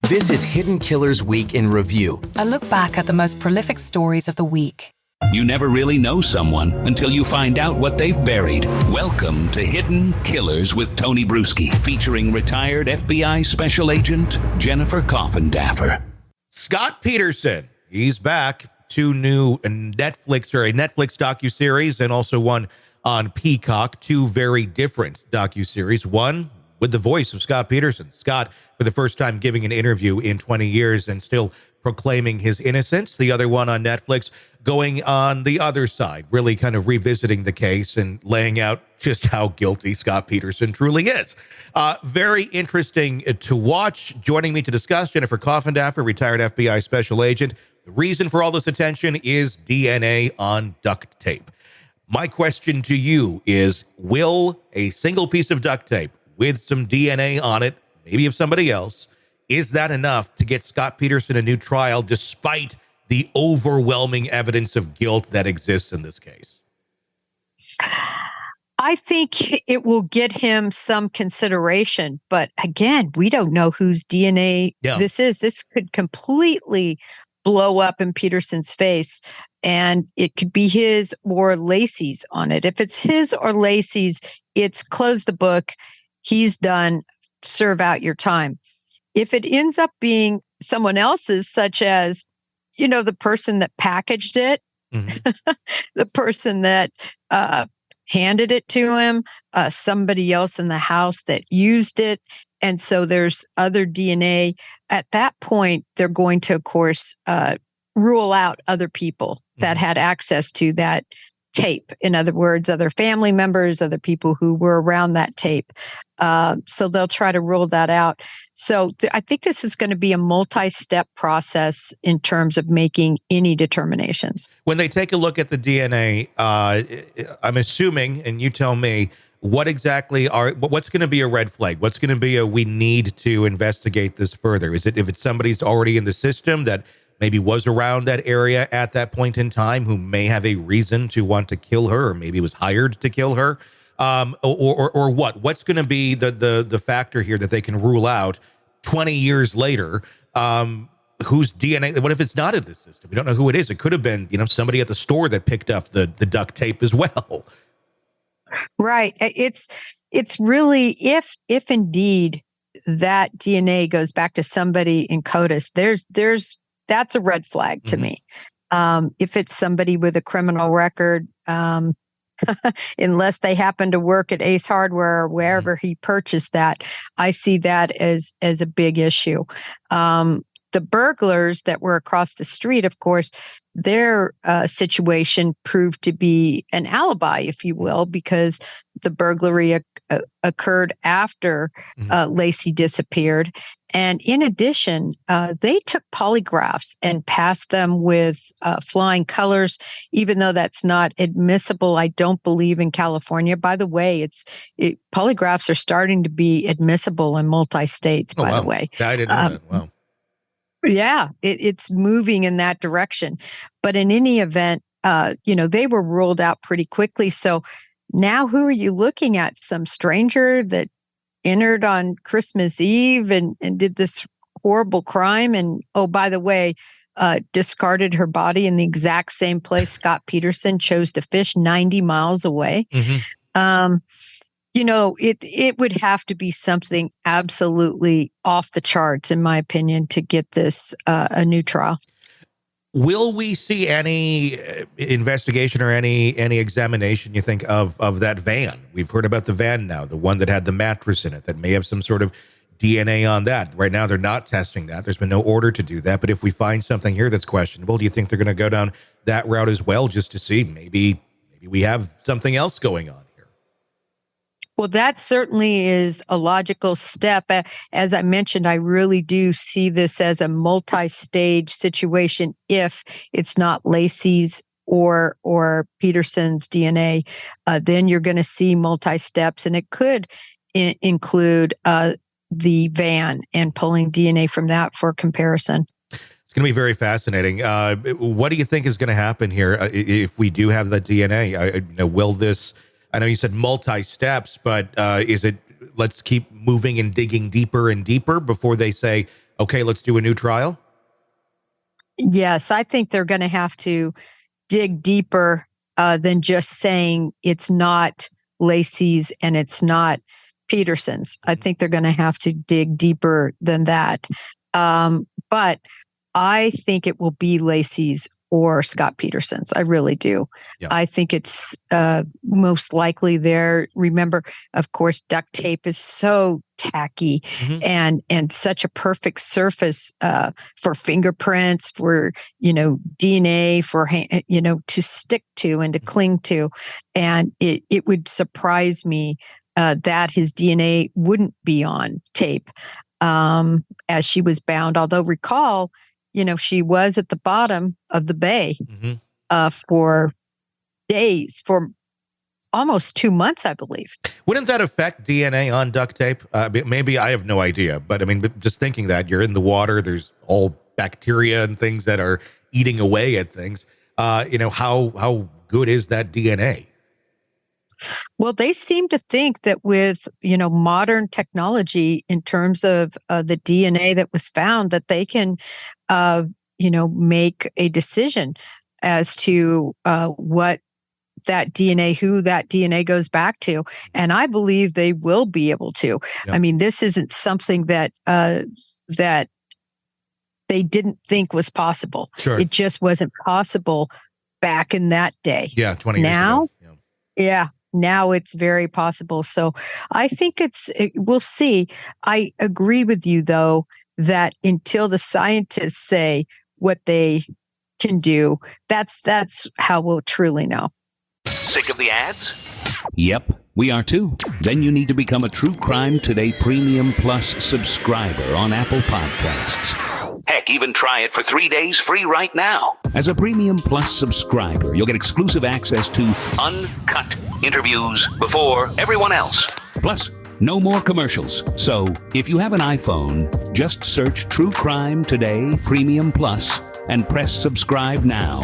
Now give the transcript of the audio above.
This is Hidden Killers Week in Review. A look back at the most prolific stories of the week. You never really know someone until you find out what they've buried. Welcome to Hidden Killers with Tony Brueski, featuring retired FBI Special Agent Jennifer Coffindaffer. Scott Peterson, he's back. 2 new Netflix docu-series and also one on Peacock. 2 very different docu-series. One with the voice of Scott Peterson. Scott, for the first time, giving an interview in 20 years and still proclaiming his innocence. The other one on Netflix going on the other side, really kind of revisiting the case and laying out just how guilty Scott Peterson truly is. Very interesting to watch. Joining me to discuss, Jennifer Coffindaffer, retired FBI Special Agent. The reason for all this attention is DNA on duct tape. My question to you is, will a single piece of duct tape with some DNA on it, maybe of somebody else, is that enough to get Scott Peterson a new trial despite the overwhelming evidence of guilt that exists in this case? I think it will get him some consideration. But again, we don't know whose DNA this is. This could completely blow up in Peterson's face, and it could be his or Lacey's on it. If it's his or Lacey's, it's close the book. He's done. Serve out your time. If it ends up being someone else's, such as, the person that packaged it, the person that handed it to him, somebody else in the house that used it, and so there's other DNA, at that point, they're going to, of course, rule out other people that had access to that tape. In other words, other family members, other people who were around that tape. So they'll try to rule that out. So I think this is going to be a multi-step process in terms of making any determinations. When they take a look at the DNA, I'm assuming, and you tell me, what's going to be a red flag? What's going to be we need to investigate this further? Is it if it's somebody's already in the system that maybe was around that area at that point in time, who may have a reason to want to kill her, or maybe was hired to kill her, or what? What's going to be the factor here that they can rule out 20 years later? Whose DNA? What if it's not in the system? We don't know who it is. It could have been, somebody at the store that picked up the duct tape as well. Right. It's really, if indeed that DNA goes back to somebody in CODIS, that's a red flag to me. If it's somebody with a criminal record, unless they happen to work at Ace Hardware or wherever he purchased that, I see that as a big issue. The burglars that were across the street, of course, their situation proved to be an alibi, if you will, because the burglary occurred after Lacey disappeared. And in addition, they took polygraphs and passed them with flying colors, even though that's not admissible, I don't believe, in California. By the way, polygraphs are starting to be admissible in multi-states, by the way. I didn't know that. Wow. Yeah, it's moving in that direction. But in any event, they were ruled out pretty quickly. So now who are you looking at? Some stranger that entered on Christmas Eve and did this horrible crime. And, oh, by the way, discarded her body in the exact same place Scott Peterson chose to fish 90 miles away. It would have to be something absolutely off the charts, in my opinion, to get this a new trial. Will we see any investigation or any examination, you think, of that van? We've heard about the van now, the one that had the mattress in it, that may have some sort of DNA on that. Right now, they're not testing that. There's been no order to do that. But if we find something here that's questionable, do you think they're going to go down that route as well, just to see maybe we have something else going on? Well, that certainly is a logical step. As I mentioned, I really do see this as a multi-stage situation. If it's not Lacey's or Peterson's DNA, then you're going to see multi-steps, and it could include the van and pulling DNA from that for comparison. It's going to be very fascinating. What do you think is going to happen here if we do have the DNA? Will this? I know you said multi-steps, but is it let's keep moving and digging deeper and deeper before they say, okay, let's do a new trial? Yes, I think they're going to have to dig deeper than just saying it's not Lacey's and it's not Peterson's. I think they're going to have to dig deeper than that. But I think it will be Lacey's or Scott Peterson's. I really do. Yeah. I think it's most likely there. Remember, of course, duct tape is so tacky and such a perfect surface for fingerprints, for DNA, for to stick to and to cling to. And it would surprise me that his DNA wouldn't be on tape as she was bound. Although recall, she was at the bottom of the bay for days, for almost 2 months, I believe. Wouldn't that affect DNA on duct tape? Maybe, I have no idea. But I mean, just thinking that you're in the water, there's all bacteria and things that are eating away at things. How good is that DNA? Well, they seem to think that with, modern technology in terms of the DNA that was found, that they can, make a decision as to what that DNA, who that DNA goes back to. And I believe they will be able to. Yeah. I mean, this isn't something that that they didn't think was possible. Sure. It just wasn't possible back in that day. Yeah, 20 years ago. Yeah. Now it's very possible. So I think we'll see. I agree with you, though, that until the scientists say what they can do, that's how we'll truly know. Sick of the ads? Yep, we are too. Then you need to become a True Crime Today Premium Plus subscriber on Apple Podcasts. Heck, even try it for 3 days free right now. As a Premium Plus subscriber, you'll get exclusive access to uncut interviews before everyone else. Plus, no more commercials. So, if you have an iPhone, just search True Crime Today Premium Plus and press subscribe now.